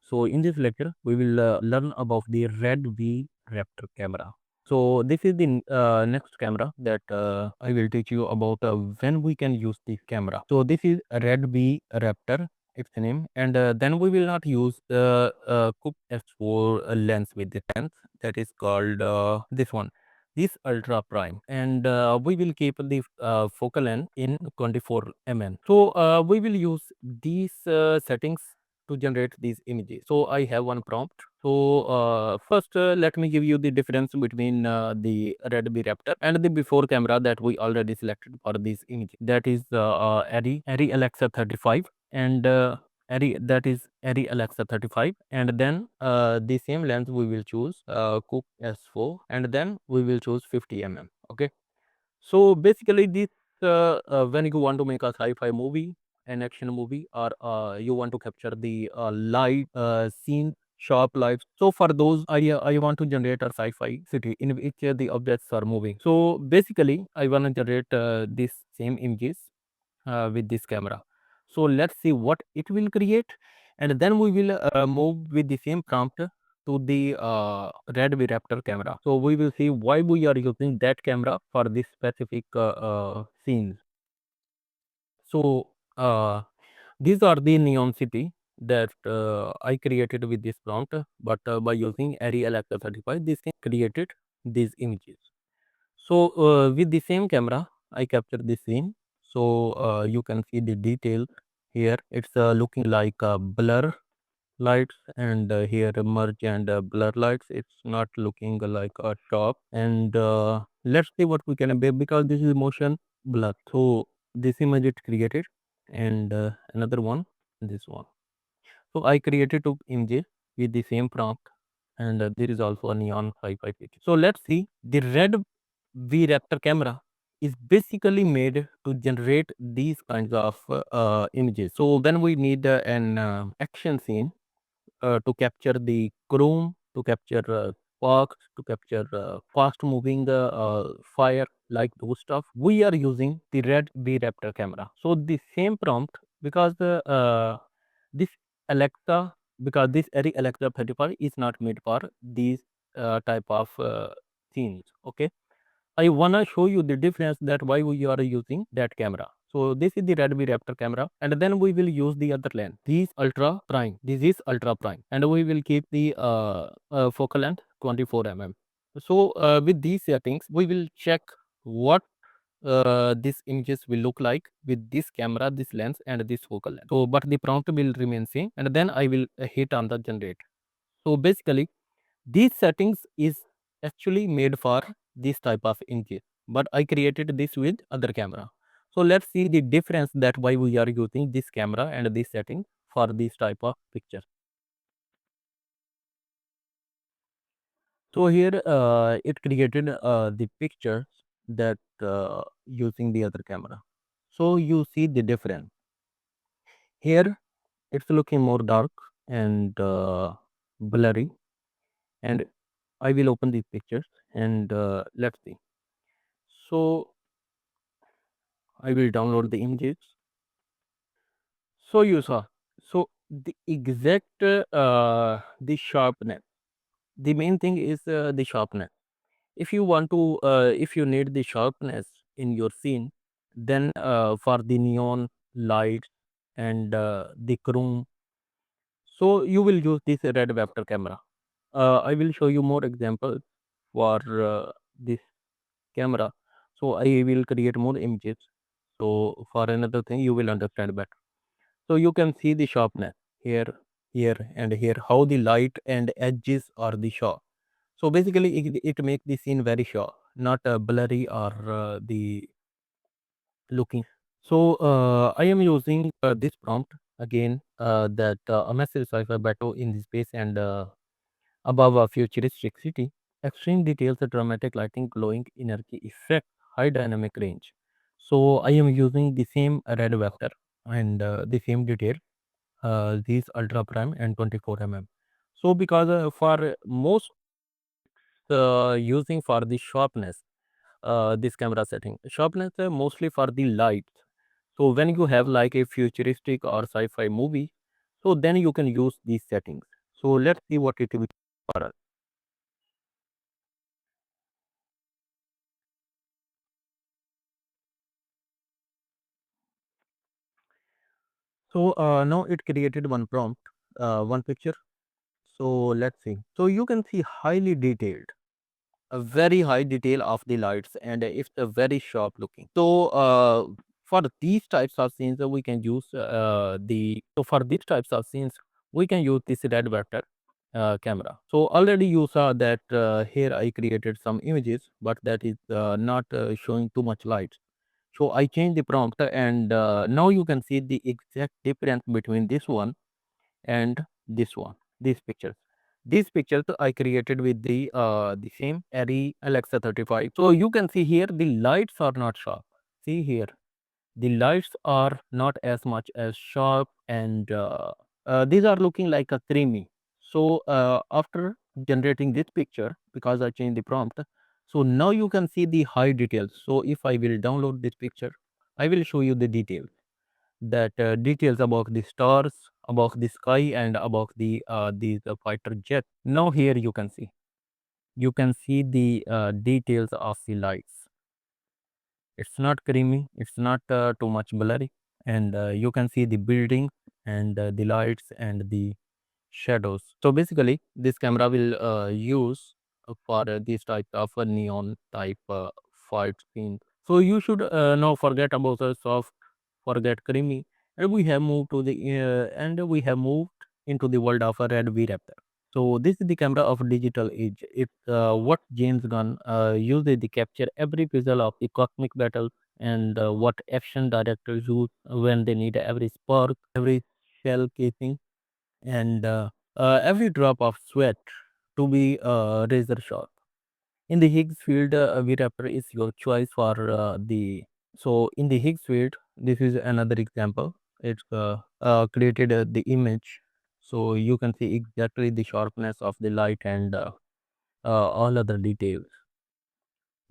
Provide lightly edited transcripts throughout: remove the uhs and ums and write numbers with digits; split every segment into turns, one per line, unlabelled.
So in this lecture, we will learn about the RED V-Raptor camera. So this is the next camera that I will teach you about when we can use this camera. So this is a RED V-Raptor, its name, and then we will not use the Cooke S4 lens with the lens that is called this one. This ultra prime, and we will keep the focal length in 24 mm. So we will use these settings to generate these images. So I have one prompt. So first let me give you the difference between the RED V-Raptor and the before camera that we already selected for this image. That is ARRI Alexa 35 and ARRI Alexa 35, and then the same lens we will choose Cooke S4, and then we will choose 50 mm. Okay. So basically this when you want to make a sci-fi movie, an action movie, or you want to capture the light scene, sharp lights. So for those I want to generate a sci-fi city in which the objects are moving. So basically I want to generate this same images with this camera. So let's see what it will create, and then we will move with the same prompt to the RED V-Raptor camera. So we will see why we are using that camera for this specific scenes. So these are the neon city that I created with this prompt, but by using ARRI Alexa 35, this can created these images. So with the same camera, I captured this scene. So you can see the detail here. It's looking like blur lights, and here merge and blur lights. It's not looking like a top. And let's see what we can be, because this is motion blur. So this image it created, and another one, this one. So I created two images with the same prompt, and there is also a neon sci-fi picture. So let's see. The RED V-Raptor camera is basically made to generate these kinds of images. So when we need an action scene to capture the chrome, to capture sparks, to capture fast moving fire, like those stuff, we are using the RED V-Raptor camera. So the same prompt, because this Alexa, because this ARRI Alexa 35 is not made for these type of scenes. Okay. I wanna show you the difference that why we are using that camera. So this is the RED V-Raptor camera, and then we will use the other lens. This ultra prime. This is ultra prime, and we will keep the focal length 24 mm. So with these settings, we will check what these images will look like with this camera, this lens, and this focal length. So, but the prompt will remain same, and then I will hit on the generate. So basically, these settings is actually made for this type of images, but I created this with other camera. So let's see the difference that why we are using this camera and this setting for this type of picture. So here it created the pictures that using the other camera. So you see the difference. Here it's looking more dark and blurry, and I will open these pictures and let's see. So I will download the images. So you saw. So the exact the sharpness. The main thing is the sharpness. If you want to, if you need the sharpness in your scene, then for the neon lights and the chrome, so you will use this RED Vector camera. I will show you more examples for this camera. So I will create more images. So for another thing, you will understand better. So you can see the sharpness here, here, and here, how the light and edges are the sharp. So basically it makes the scene very sharp, not blurry or the looking. So I am using this prompt again, that a massive sci-fi battle in the space and above a futuristic city, extreme details, a dramatic lighting, glowing energy effect, high dynamic range. So I am using the same RED vector and the same detail, these ultra prime and 24 mm. So because for most using for the sharpness, this camera setting, sharpness mostly for the light. So when you have like a futuristic or sci-fi movie, So then you can use these settings. So let's see what it will for us. So now it created one prompt, one picture. So let's see. So you can see highly detailed, a very high detail of the lights, and it's a very sharp looking. So for these types of scenes, we can use for these types of scenes, we can use this red vector camera. So already you saw that here I created some images, but that is not showing too much light. So I changed the prompt, and now you can see the exact difference between this one and this one, these pictures. These pictures I created with the same Arri Alexa 35. So you can see here the lights are not sharp. See here, the lights are not as much as sharp, and these are looking like a creamy. So after generating this picture, because I changed the prompt, so now you can see the high details. So if I will download this picture, I will show you the details, that details about the stars, about the sky, and about these fighter jet. Now here you can see the details of the lights. It's not creamy, it's not too much blurry, and you can see the building and the lights and the shadows. So basically, this camera will use for these type of neon type fight scene. So you should now forget about the soft, forget creamy, and we have moved into the world of a Red V-Raptor. So this is the camera of digital age. It's what James Gunn uses to capture every pixel of the cosmic battle, and what action directors use when they need every spark, every shell casing, and every drop of sweat to be razor sharp. In the Higgs field, V-Raptor is your choice for the. So in the Higgs field, this is another example. It's created the image, so you can see exactly the sharpness of the light and all other details,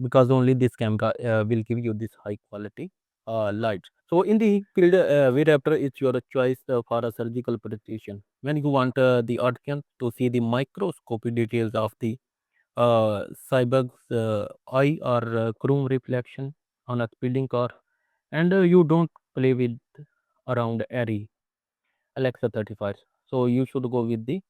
because only this camera will give you this high quality light. So in the field, V-Raptor is your choice for a surgical precision. When you want the audience to see the microscopic details of the cyborg's eye or chrome reflection on a speeding car, and you don't play with around Arri Alexa 35. So you should go with the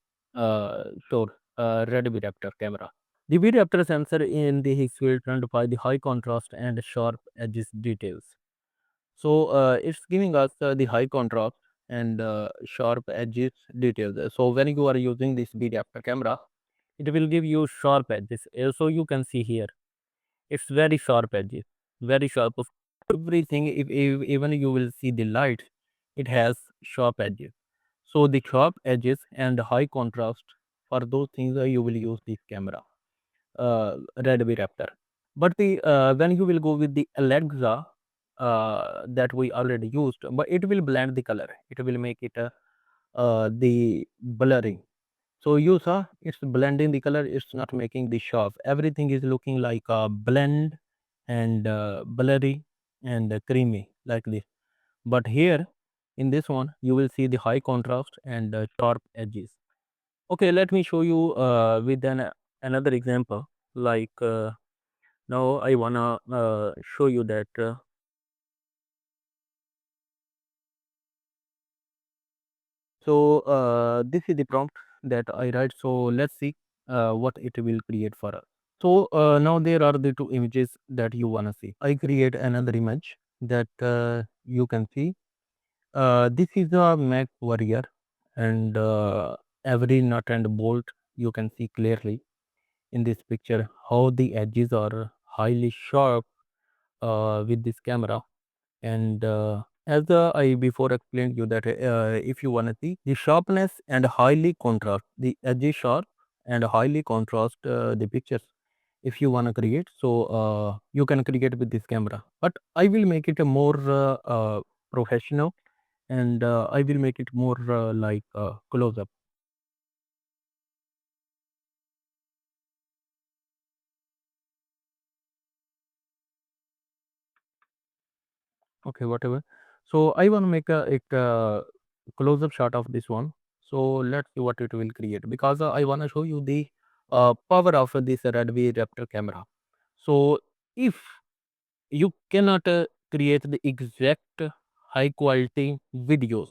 store Red V-Raptor camera. The V-Raptor sensor in the Higgsfield turned by the high contrast and sharp edges details. So it's giving us the high contrast and sharp edges details. So when you are using this V-Raptor camera, it will give you sharp edges. So you can see here, it's very sharp edges, very sharp of everything. If even you will see the light, it has sharp edges. So the sharp edges and high contrast, for those things you will use this camera, Red V-Raptor. But the when you will go with the Alexa that we already used, but it will blend the color. It will make it the blurring. So you saw it's blending the color. It's not making the sharp. Everything is looking like a blend and blurry and creamy like this. But here in this one, you will see the high contrast and sharp edges. Okay, let me show you with another example. Like now I wanna show you that. So this is the prompt that I write. So let's see what it will create for us. So now there are the two images that you wanna see. I create another image that you can see. This is a Mac Warrior, and every nut and bolt you can see clearly in this picture how the edges are highly sharp with this camera. And as I before explained you that if you want to see the sharpness and highly contrast, the edge is sharp and highly contrast the pictures. If you want to create, so you can create with this camera. But I will make it a more professional, and I will make it more like close up. Okay, whatever. So I want to make a close up shot of this one. So let's see what it will create, because I want to show you the power of this RED V-Raptor camera. So if you cannot create the exact high quality videos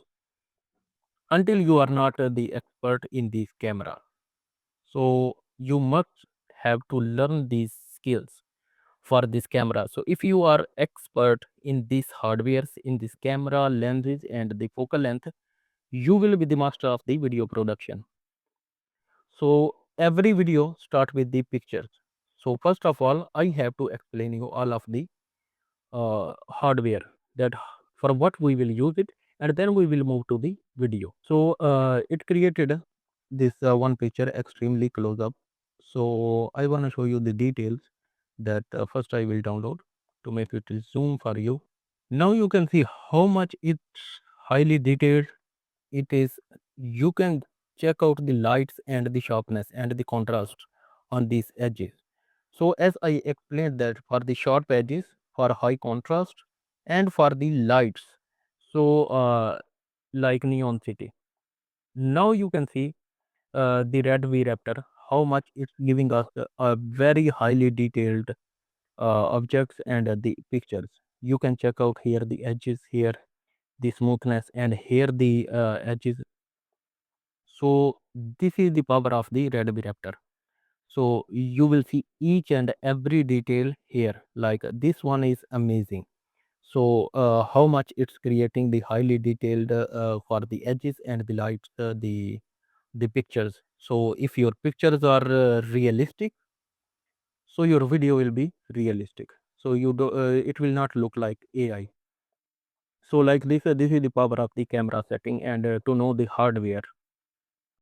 until you are not the expert in this camera, so you must have to learn these skills for this camera. So if you are expert in these hardwares, in this camera lenses and the focal length, you will be the master of the video production. So every video start with the pictures. So first of all, I have to explain you all of the hardware, that for what we will use it, and then we will move to the video. So it created this one picture extremely close up. So I want to show you the details, that first I will download to make it zoom for you. Now you can see how much it's highly detailed it is. You can check out the lights and the sharpness and the contrast on these edges. So as I explained, that for the sharp edges, for high contrast, and for the lights, so like neon city. Now you can see the RED V-Raptor, how much it's giving us a very highly detailed objects and the pictures. You can check out here the edges, here the smoothness, and here the edges. So this is the power of the RED V-Raptor. So you will see each and every detail here, like this one is amazing. So how much it's creating the highly detailed for the edges and the lights, the pictures. So if your pictures are realistic, so your video will be realistic. So you do it will not look like AI. So like this is the power of the camera setting, and to know the hardware.